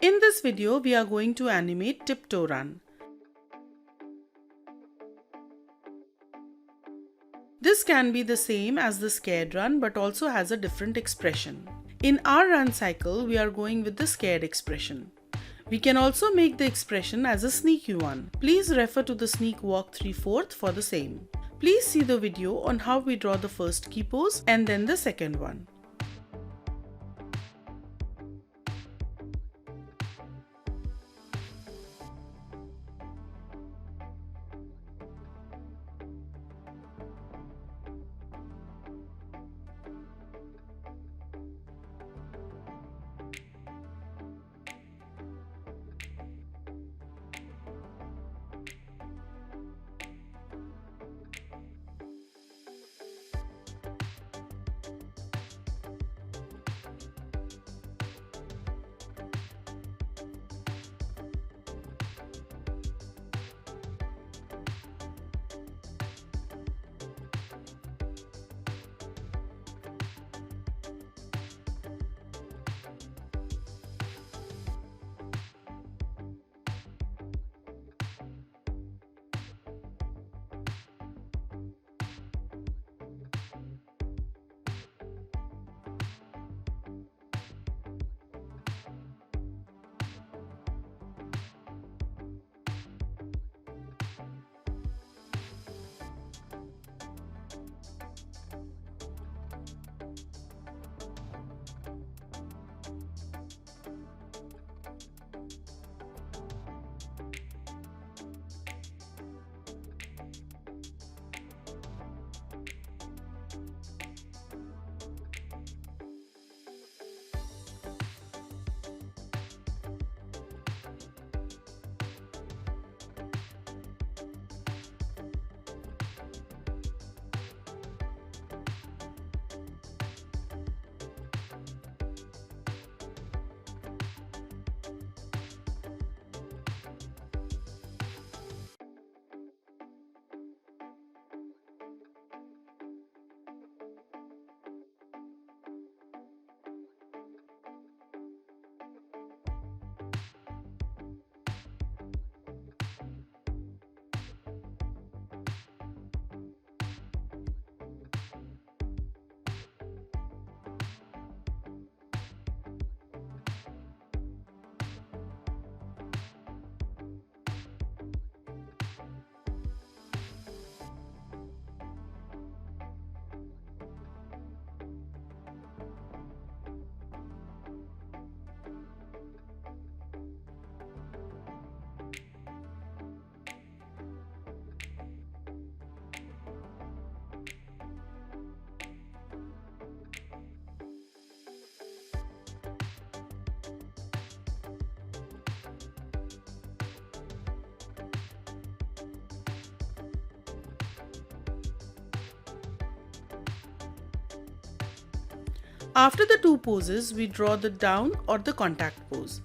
In this video, we are going to animate tiptoe run. This can be the same as the scared run but also has a different expression. In our run cycle, we are going with the scared expression. We can also make the expression as a sneaky one. Please refer to the sneak walk 3/4 for the same. Please see the video on how we draw the first key pose and then the second one. After the two poses, we draw the down or the contact pose.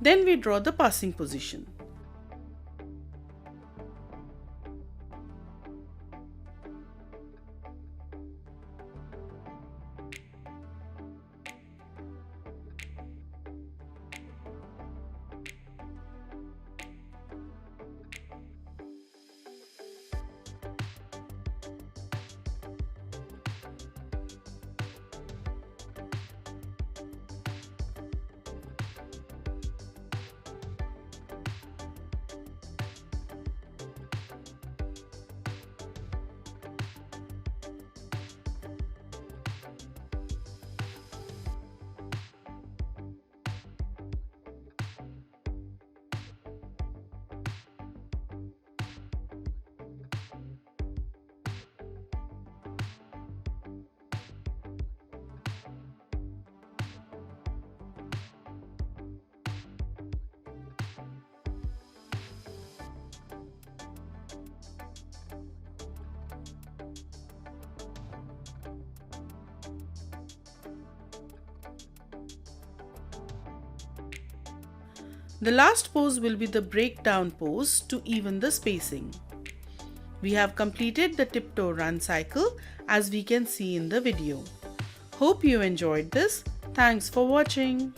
Then we draw the passing position. The last pose will be the breakdown pose to even the spacing. We have completed the tiptoe run cycle as we can see in the video. Hope you enjoyed this. Thanks for watching.